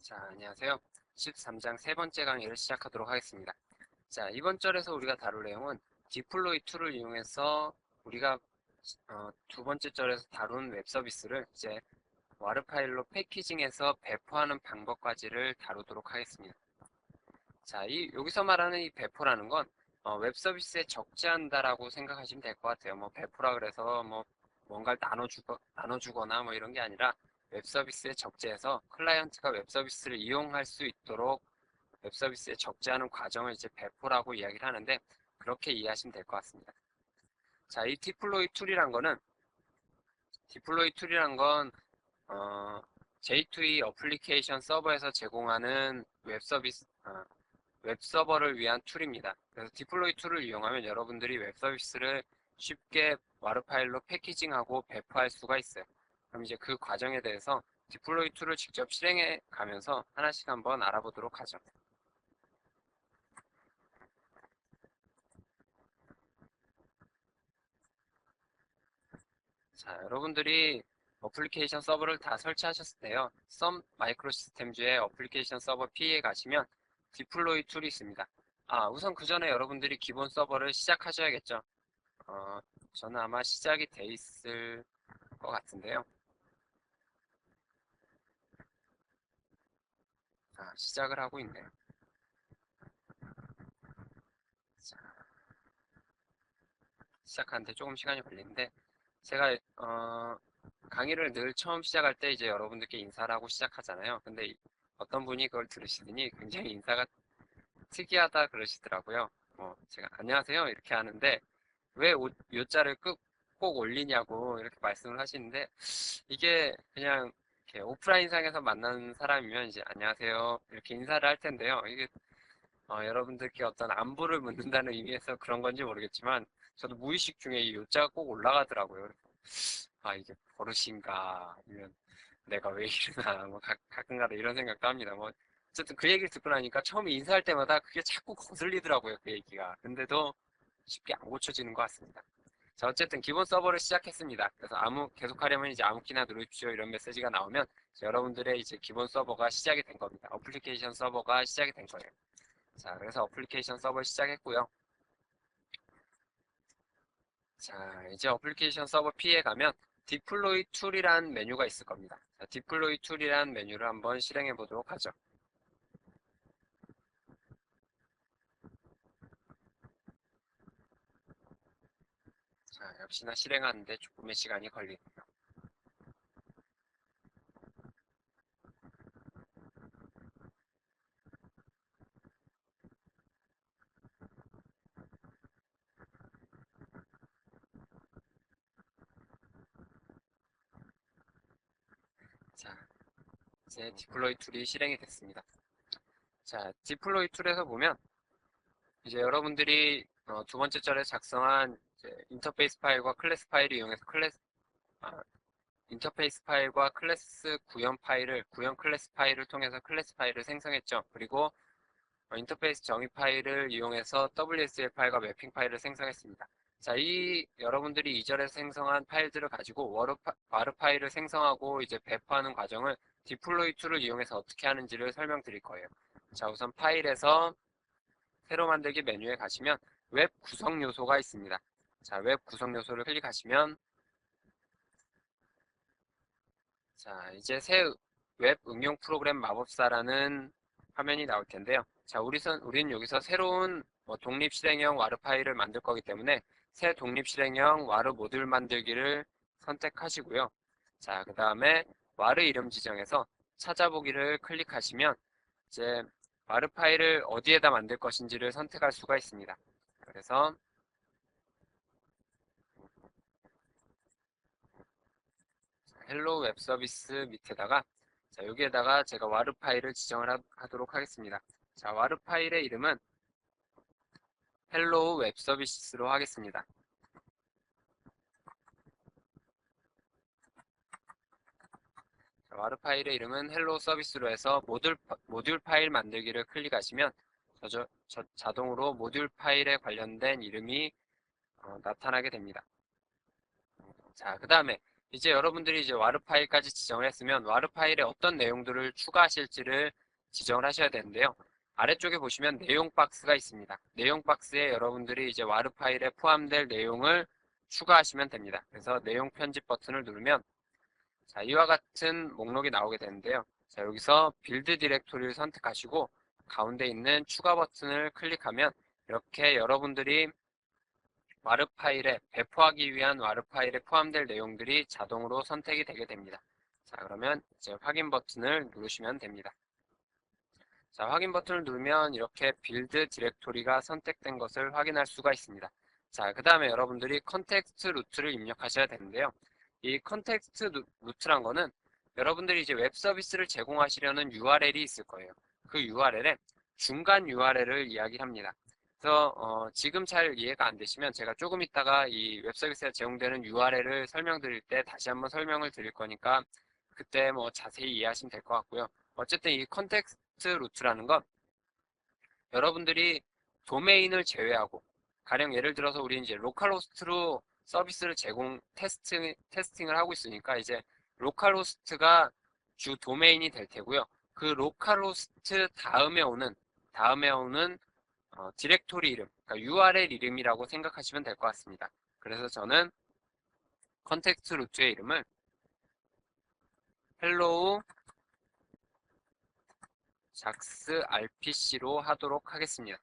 자, 안녕하세요. 13장 세 번째 강의를 시작하도록 하겠습니다. 자, 이번 절에서 우리가 다룰 내용은 디플로이 툴을 이용해서 우리가 두 번째 절에서 다룬 웹 서비스를 이제 와르 파일로 패키징해서 배포하는 방법까지를 다루도록 하겠습니다. 자, 여기서 말하는 이 배포라는 건 웹 서비스에 적재한다라고 생각하시면 될 것 같아요. 뭐 배포라 그래서 뭐 뭔가를 나눠주거나 뭐 이런 게 아니라 웹 서비스에 적재해서 클라이언트가 웹 서비스를 이용할 수 있도록 웹 서비스에 적재하는 과정을 이제 배포라고 이야기를 하는데, 그렇게 이해하시면 될 것 같습니다. 자, 이 디플로이 툴이란 건 J2E 어플리케이션 서버에서 제공하는 웹 서버를 위한 툴입니다. 그래서 디플로이 툴을 이용하면 여러분들이 웹 서비스를 쉽게 와르 파일로 패키징하고 배포할 수가 있어요. 그럼 이제 그 과정에 대해서 디플로이 툴을 직접 실행해 가면서 하나씩 한번 알아보도록 하죠. 자, 여러분들이 어플리케이션 서버를 다 설치하셨을 때요. 썸 마이크로 시스템즈의 어플리케이션 서버 P에 가시면 디플로이 툴이 있습니다. 우선 그 전에 여러분들이 기본 서버를 시작하셔야겠죠. 어, 저는 아마 시작이 돼 있을 것 같은데요. 시작을 하고 있네요. 자, 시작하는데 조금 시간이 걸리는데, 제가 강의를 늘 처음 시작할 때 이제 여러분들께 인사를 하고 시작하잖아요. 근데 어떤 분이 그걸 들으시더니 굉장히 인사가 특이하다 그러시더라고요. 제가 안녕하세요 이렇게 하는데 왜 요자를 꼭 올리냐고 이렇게 말씀을 하시는데, 이게 그냥 이렇게 오프라인상에서 만나는 사람이면 이제 안녕하세요 이렇게 인사를 할 텐데요. 이게 여러분들께 어떤 안부를 묻는다는 의미에서 그런 건지 모르겠지만 저도 무의식 중에 이 요자가 꼭 올라가더라고요. 이게 버릇인가 아니면 내가 왜 이러나 뭐 가끔가다 이런 생각도 합니다. 뭐 어쨌든 그 얘기를 듣고 나니까 처음에 인사할 때마다 그게 자꾸 거슬리더라고요, 그 얘기가. 근데도 쉽게 안 고쳐지는 것 같습니다. 자, 어쨌든 기본 서버를 시작했습니다. 그래서 계속하려면 이제 아무 키나 누르십시오 이런 메시지가 나오면 여러분들의 이제 기본 서버가 시작이 된 겁니다. 어플리케이션 서버가 시작이 된 거예요. 자, 그래서 어플리케이션 서버 시작했고요. 자, 이제 어플리케이션 서버 P에 가면 디플로이 툴이란 메뉴가 있을 겁니다. 자, 디플로이 툴이란 메뉴를 한번 실행해 보도록 하죠. 자, 역시나 실행하는데 조금의 시간이 걸리네요. 자, 이제 디플로이 툴이 실행이 됐습니다. 자, 디플로이 툴에서 보면 이제 여러분들이 두 번째 절에 작성한 인터페이스 파일과 클래스 파일을 이용해서 아, 인터페이스 파일과 클래스 구현 클래스 파일을 통해서 클래스 파일을 생성했죠. 그리고 인터페이스 정의 파일을 이용해서 WSL 파일과 매핑 파일을 생성했습니다. 자, 여러분들이 이절에서 생성한 파일들을 가지고 와르 파일을 생성하고 이제 배포하는 과정을 디플로이 툴을 이용해서 어떻게 하는지를 설명드릴 거예요. 자, 우선 파일에서 새로 만들기 메뉴에 가시면 웹 구성 요소가 있습니다. 자, 웹 구성 요소를 클릭하시면 자, 이제 새 웹 응용 프로그램 마법사라는 화면이 나올 텐데요. 자, 우리는 여기서 새로운 독립 실행형 와르 파일을 만들 거기 때문에 새 독립 실행형 와르 모듈 만들기를 선택하시고요. 자, 그 다음에 와르 이름 지정에서 찾아보기를 클릭하시면 이제 와르 파일을 어디에다 만들 것인지를 선택할 수가 있습니다. 그래서 헬로 웹 서비스 밑에다가 자, 여기에다가 제가 와르 파일을 지정을 하도록 하겠습니다. 자, 와르 파일의 이름은 헬로 웹 서비스로 하겠습니다. 자, 와르 파일의 이름은 헬로 서비스로 해서 모듈 파일 만들기를 클릭하시면 자동으로 모듈 파일에 관련된 이름이 나타나게 됩니다. 자, 그 다음에 이제 여러분들이 이제 와르 파일까지 지정을 했으면 와르 파일에 어떤 내용들을 추가하실지를 지정을 하셔야 되는데요. 아래쪽에 보시면 내용 박스가 있습니다. 내용 박스에 여러분들이 이제 와르 파일에 포함될 내용을 추가하시면 됩니다. 그래서 내용 편집 버튼을 누르면 자, 이와 같은 목록이 나오게 되는데요. 자, 여기서 빌드 디렉토리를 선택하시고 가운데 있는 추가 버튼을 클릭하면 이렇게 여러분들이 와르 파일에 배포하기 위한 와르 파일에 포함될 내용들이 자동으로 선택이 되게 됩니다. 자, 그러면 이제 확인 버튼을 누르시면 됩니다. 자, 확인 버튼을 누르면 이렇게 빌드 디렉토리가 선택된 것을 확인할 수가 있습니다. 자, 그 다음에 여러분들이 컨텍스트 루트를 입력하셔야 되는데요. 이 컨텍스트 루트란 거는 여러분들이 이제 웹 서비스를 제공하시려는 URL이 있을 거예요. 그 URL에 중간 URL을 이야기합니다. 그래서 지금 잘 이해가 안 되시면 제가 조금 있다가 이 웹 서비스에 제공되는 URL을 설명드릴 때 다시 한번 설명을 드릴 거니까 그때 뭐 자세히 이해하시면 될 것 같고요. 어쨌든 이 컨텍스트 루트라는 건 여러분들이 도메인을 제외하고 가령 예를 들어서 우리 이제 로컬호스트로 서비스를 테스팅을 하고 있으니까 이제 로컬호스트가 주 도메인이 될 테고요. 그 로컬호스트 다음에 오는 디렉토리 이름, 그러니까 URL 이름이라고 생각하시면 될 것 같습니다. 그래서 저는 컨텍스트 루트의 이름을 hello 작스 RPC로 하도록 하겠습니다.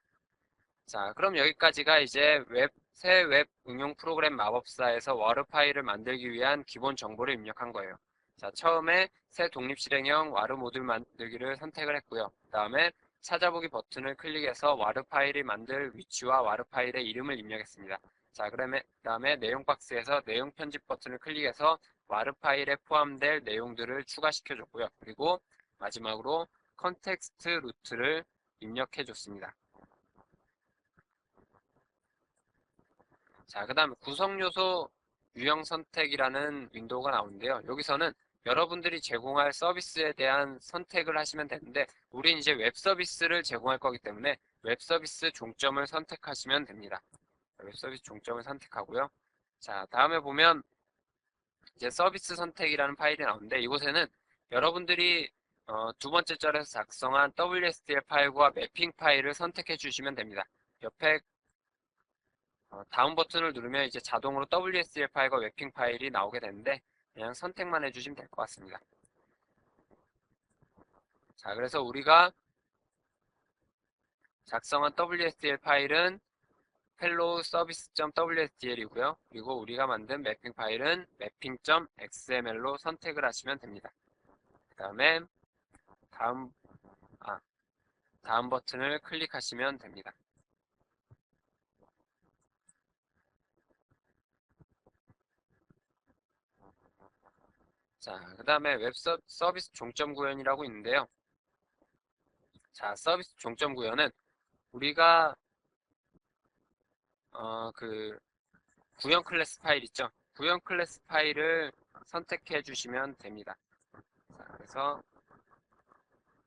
자, 그럼 여기까지가 이제 새 웹 응용 프로그램 마법사에서 와르 파일을 만들기 위한 기본 정보를 입력한 거예요. 자, 처음에 새 독립실행형 와르 모듈 만들기를 선택을 했고요. 그 다음에 찾아보기 버튼을 클릭해서 와르 파일이 만들 위치와 와르 파일의 이름을 입력했습니다. 자, 그 다음에 내용 박스에서 내용 편집 버튼을 클릭해서 와르 파일에 포함될 내용들을 추가시켜줬고요. 그리고 마지막으로 컨텍스트 루트를 입력해줬습니다. 자, 그 다음 구성요소 유형 선택이라는 윈도우가 나오는데요. 여기서는 여러분들이 제공할 서비스에 대한 선택을 하시면 되는데 우린 이제 웹 서비스를 제공할 거기 때문에 웹 서비스 종점을 선택하시면 됩니다. 웹 서비스 종점을 선택하고요. 자, 다음에 보면 이제 서비스 선택이라는 파일이 나오는데 이곳에는 여러분들이 두 번째 절에서 작성한 WSDL 파일과 매핑 파일을 선택해 주시면 됩니다. 옆에 다운 버튼을 누르면 이제 자동으로 WSL 파일과 웹핑 파일이 나오게 되는데 그냥 선택만 해주시면 될 것 같습니다. 자, 그래서 우리가 작성한 WSDL 파일은 hello service.wsdl이고요. 그리고 우리가 만든 매핑 파일은 mapping.xml로 선택을 하시면 됩니다. 그 다음에 다음, 다음 버튼을 클릭하시면 됩니다. 자, 그 다음에 웹 서비스 종점 구현이라고 있는데요. 자, 서비스 종점 구현은 우리가 그 구형 클래스 파일 있죠? 구형 클래스 파일을 선택해 주시면 됩니다. 자, 그래서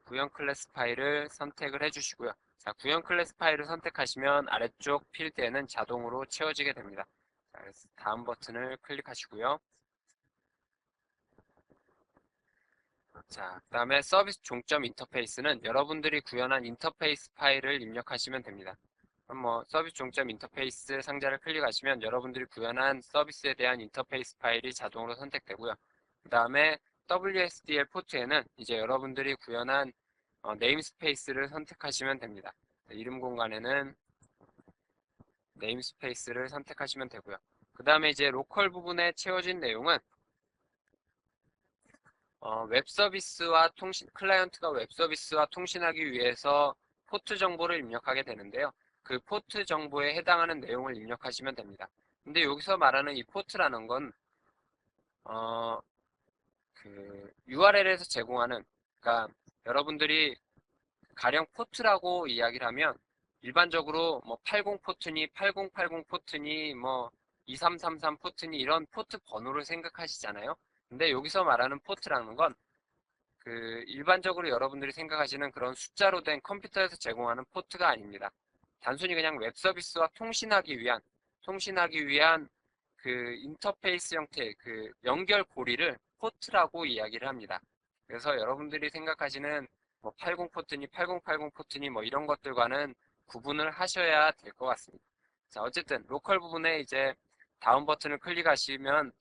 구형 클래스 파일을 선택을 해 주시고요. 자, 구형 클래스 파일을 선택하시면 아래쪽 필드에는 자동으로 채워지게 됩니다. 자, 그래서 다음 버튼을 클릭하시고요. 자, 그 다음에 서비스 종점 인터페이스는 여러분들이 구현한 인터페이스 파일을 입력하시면 됩니다. 그럼 뭐 서비스 종점 인터페이스 상자를 클릭하시면 여러분들이 구현한 서비스에 대한 인터페이스 파일이 자동으로 선택되고요. 그 다음에 WSDL 포트에는 이제 여러분들이 구현한 네임스페이스를 선택하시면 됩니다. 이름 공간에는 네임스페이스를 선택하시면 되고요. 그 다음에 이제 로컬 부분에 채워진 내용은 웹 서비스와 클라이언트가 웹 서비스와 통신하기 위해서 포트 정보를 입력하게 되는데요. 그 포트 정보에 해당하는 내용을 입력하시면 됩니다. 근데 여기서 말하는 이 포트라는 건, URL에서 제공하는, 그러니까 여러분들이 가령 포트라고 이야기를 하면 일반적으로 뭐 80 포트니, 8080 포트니, 뭐 2333 포트니 이런 포트 번호를 생각하시잖아요. 근데 여기서 말하는 포트라는 건 일반적으로 여러분들이 생각하시는 그런 숫자로 된 컴퓨터에서 제공하는 포트가 아닙니다. 단순히 그냥 웹 서비스와 통신하기 위한 그 인터페이스 형태, 그 연결 고리를 포트라고 이야기를 합니다. 그래서 여러분들이 생각하시는 뭐 80 포트니 8080 포트니 뭐 이런 것들과는 구분을 하셔야 될 것 같습니다. 자, 어쨌든 로컬 부분에 이제 다운 버튼을 클릭하시면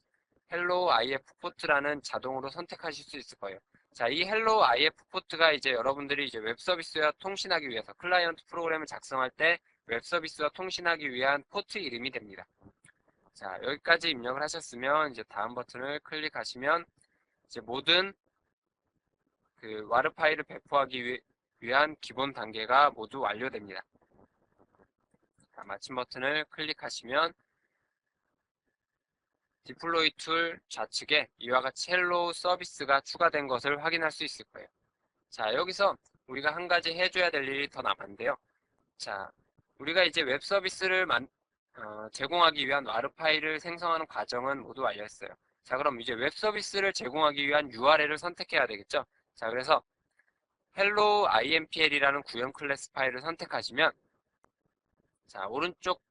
헬로우 IF 포트라는 자동으로 선택하실 수 있을 거예요. 자, 이 헬로우 IF 포트가 이제 여러분들이 이제 웹 서비스와 통신하기 위해서 클라이언트 프로그램을 작성할 때 웹 서비스와 통신하기 위한 포트 이름이 됩니다. 자, 여기까지 입력을 하셨으면 이제 다음 버튼을 클릭하시면 이제 모든 그 와르 파일을 배포하기 위한 기본 단계가 모두 완료됩니다. 자, 마침 버튼을 클릭하시면 디플로이 툴 좌측에 이와 같이 헬로우 서비스가 추가된 것을 확인할 수 있을 거예요. 자, 여기서 우리가 한 가지 해줘야 될 일이 더 남았는데요. 자, 우리가 이제 웹 서비스를 제공하기 위한 와르 파일을 생성하는 과정은 모두 완료했어요. 자, 그럼 이제 웹 서비스를 제공하기 위한 URL을 선택해야 되겠죠. 자, 그래서 hello impl이라는 구형 클래스 파일을 선택하시면 자, 오른쪽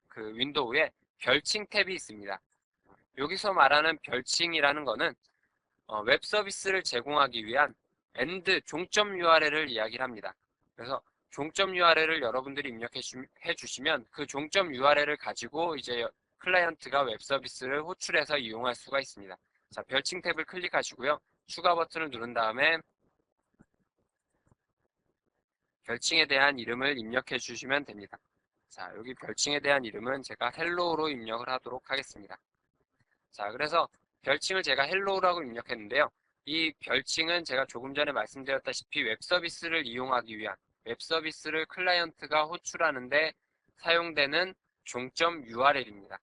그 윈도우에 별칭 탭이 있습니다. 여기서 말하는 별칭이라는 거는 웹 서비스를 제공하기 위한 end 종점 URL을 이야기를 합니다. 그래서 종점 URL을 여러분들이 입력해 주시면 그 종점 URL을 가지고 이제 클라이언트가 웹 서비스를 호출해서 이용할 수가 있습니다. 자, 별칭 탭을 클릭하시고요. 추가 버튼을 누른 다음에 별칭에 대한 이름을 입력해 주시면 됩니다. 자, 여기 별칭에 대한 이름은 제가 헬로우로 입력을 하도록 하겠습니다. 자, 그래서 별칭을 제가 헬로우라고 입력했는데요. 이 별칭은 제가 조금 전에 말씀드렸다시피 웹 서비스를 이용하기 위한 웹 서비스를 클라이언트가 호출하는데 사용되는 종점 URL입니다.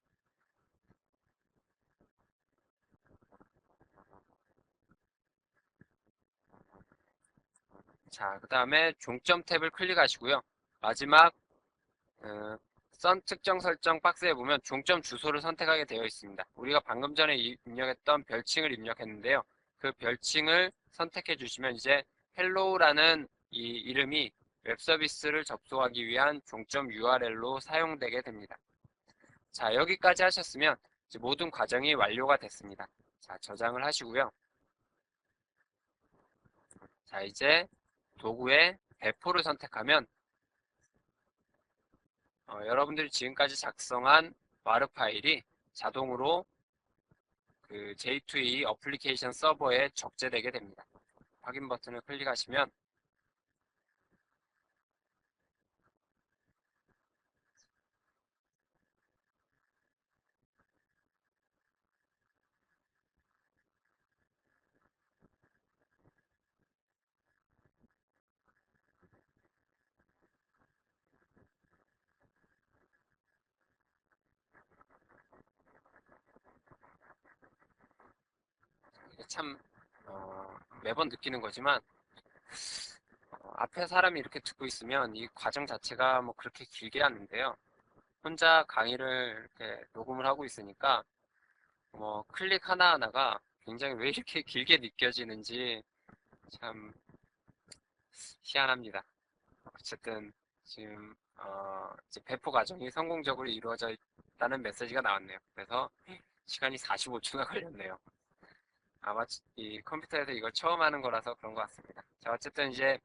자, 그 다음에 종점 탭을 클릭하시고요. 마지막 선 특정 설정 박스에 보면 종점 주소를 선택하게 되어 있습니다. 우리가 방금 전에 입력했던 별칭을 입력했는데요. 그 별칭을 선택해 주시면 이제 헬로우라는 이 이름이 웹 서비스를 접속하기 위한 종점 URL로 사용되게 됩니다. 자, 여기까지 하셨으면 이제 모든 과정이 완료가 됐습니다. 자, 저장을 하시고요. 자, 이제 도구에 배포를 선택하면 여러분들이 지금까지 작성한 와르 파일이 자동으로 그 J2E 어플리케이션 서버에 적재되게 됩니다. 확인 버튼을 클릭하시면 참 매번 느끼는 거지만 앞에 사람이 이렇게 듣고 있으면 이 과정 자체가 뭐 그렇게 길게 하는데요. 혼자 강의를 이렇게 녹음을 하고 있으니까 뭐 클릭 하나하나가 굉장히 왜 이렇게 길게 느껴지는지 참 희한합니다. 어쨌든 지금 이제 배포 과정이 성공적으로 이루어져 있다는 메시지가 나왔네요. 그래서 시간이 45초가 걸렸네요. 아마 이 컴퓨터에서 이걸 처음 하는 거라서 그런 것 같습니다. 자, 어쨌든 이제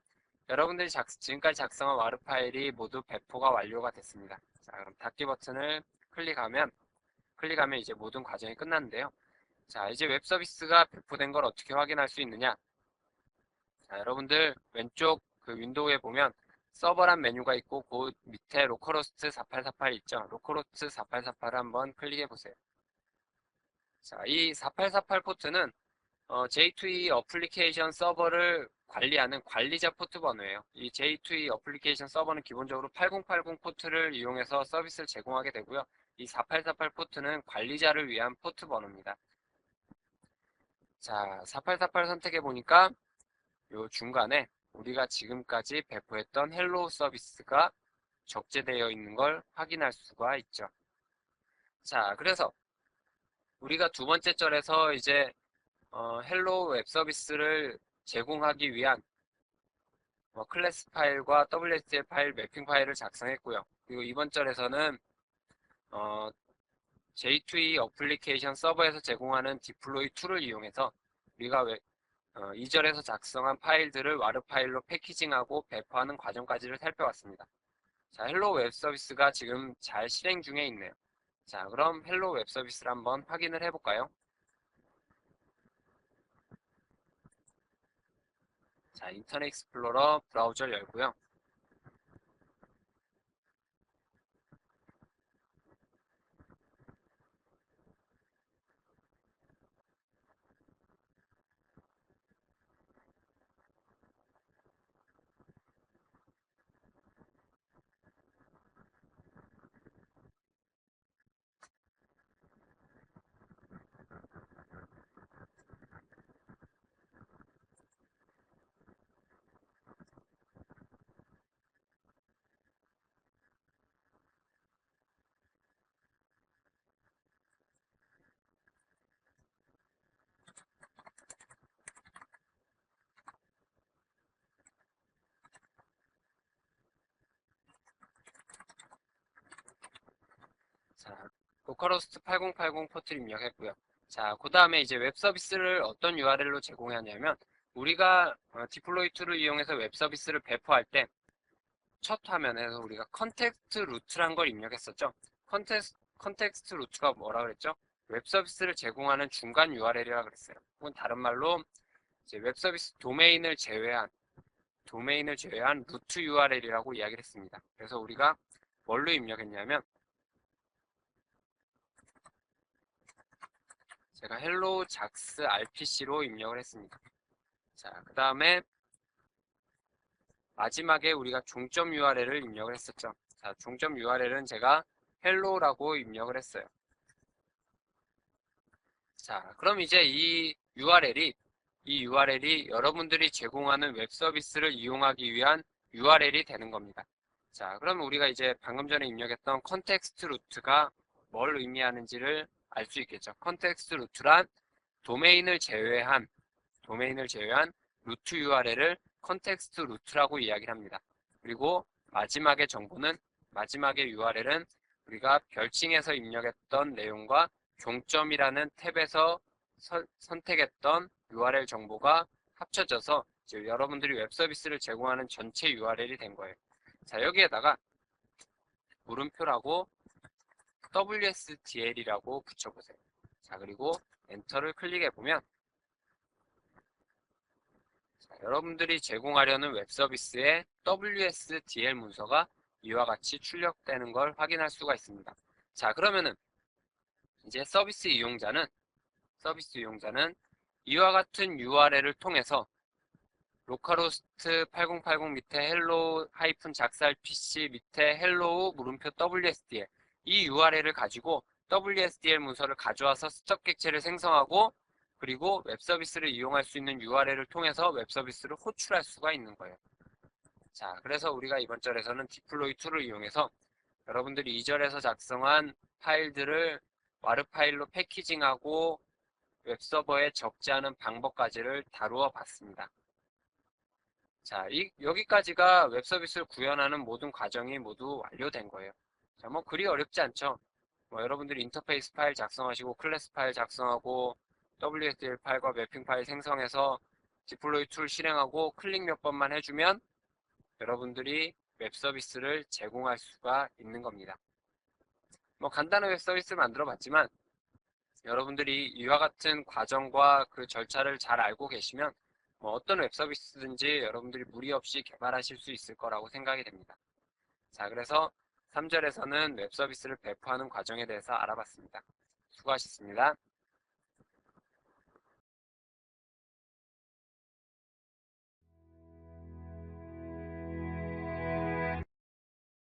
여러분들이 지금까지 작성한 와르 파일이 모두 배포가 완료가 됐습니다. 자, 그럼 닫기 버튼을 클릭하면 이제 모든 과정이 끝났는데요. 자, 이제 웹 서비스가 배포된 걸 어떻게 확인할 수 있느냐? 자, 여러분들 왼쪽 그 윈도우에 보면 서버란 메뉴가 있고 그 밑에 로컬호스트 4848 있죠. 로컬호스트 4848을 한번 클릭해 보세요. 자, 이 4848 포트는 J2E 어플리케이션 서버를 관리하는 관리자 포트 번호예요. 이 J2E 어플리케이션 서버는 기본적으로 8080 포트를 이용해서 서비스를 제공하게 되고요. 이 4848 포트는 관리자를 위한 포트 번호입니다. 자, 4848 선택해 보니까 요 중간에 우리가 지금까지 배포했던 헬로우 서비스가 적재되어 있는 걸 확인할 수가 있죠. 자, 그래서 우리가 두 번째 절에서 이제 헬로우 웹 서비스를 제공하기 위한 클래스 파일과 WSL 파일, 매핑 파일을 작성했고요. 그리고 이번 절에서는 J2E 어플리케이션 서버에서 제공하는 디플로이 툴을 이용해서 우리가 2절에서 작성한 파일들을 와르 파일로 패키징하고 배포하는 과정까지를 살펴봤습니다. 자, 헬로 웹 서비스가 지금 잘 실행 중에 있네요. 자, 그럼 헬로 웹 서비스를 한번 확인을 해볼까요? 자, 인터넷 익스플로러 브라우저를 열고요. 자, 로컬호스트 8080 포트를 입력했고요. 자, 그 다음에 이제 웹 서비스를 어떤 URL로 제공하냐면 우리가 디플로이 툴을 이용해서 웹 서비스를 배포할 때 첫 화면에서 우리가 컨텍스트 루트란 걸 입력했었죠. 컨텍스트 루트가 뭐라 그랬죠? 웹 서비스를 제공하는 중간 URL이라 그랬어요. 혹은 다른 말로 이제 웹 서비스 도메인을 제외한 루트 URL이라고 이야기를 했습니다. 그래서 우리가 뭘로 입력했냐면 제가 hello jax rpc로 입력을 했습니다. 자, 그 다음에 마지막에 우리가 종점 URL을 입력을 했었죠. 자, 종점 URL은 제가 hello라고 입력을 했어요. 자, 그럼 이제 이 URL이 여러분들이 제공하는 웹 서비스를 이용하기 위한 URL이 되는 겁니다. 자, 그럼 우리가 이제 방금 전에 입력했던 컨텍스트 루트가 뭘 의미하는지를 알 수 있겠죠. 컨텍스트 루트란 도메인을 제외한 루트 URL을 컨텍스트 루트라고 이야기를 합니다. 그리고 마지막의 URL은 우리가 별칭해서 입력했던 내용과 종점이라는 탭에서 선택했던 URL 정보가 합쳐져서 이제 여러분들이 웹 서비스를 제공하는 전체 URL이 된 거예요. 자, 여기에다가 물음표라고 WSDL이라고 붙여보세요. 자, 그리고 엔터를 클릭해 보면 여러분들이 제공하려는 웹 서비스의 WSDL 문서가 이와 같이 출력되는 걸 확인할 수가 있습니다. 자, 그러면은 이제 서비스 이용자는 이와 같은 URL을 통해서 로컬호스트 8080 밑에 hello-작살-pc 밑에 hello 물음표 WSDL 이 URL을 가지고 WSDL 문서를 가져와서 스톡 객체를 생성하고 그리고 웹 서비스를 이용할 수 있는 URL을 통해서 웹 서비스를 호출할 수가 있는 거예요. 자, 그래서 우리가 이번 절에서는 디플로이 툴을 이용해서 여러분들이 2절에서 작성한 파일들을 와르 파일로 패키징하고 웹 서버에 적재하는 방법까지를 다루어 봤습니다. 자, 여기까지가 웹 서비스를 구현하는 모든 과정이 모두 완료된 거예요. 자, 뭐 그리 어렵지 않죠. 뭐 여러분들이 인터페이스 파일 작성하시고 클래스 파일 작성하고 WSDL 파일과 매핑 파일 생성해서 디플로이 툴 실행하고 클릭 몇 번만 해주면 여러분들이 웹 서비스를 제공할 수가 있는 겁니다. 뭐 간단한 웹 서비스 만들어 봤지만 여러분들이 이와 같은 과정과 그 절차를 잘 알고 계시면 뭐 어떤 웹 서비스든지 여러분들이 무리 없이 개발하실 수 있을 거라고 생각이 됩니다. 자, 그래서 3절에서는 웹 서비스를 배포하는 과정에 대해서 알아봤습니다. 수고하셨습니다.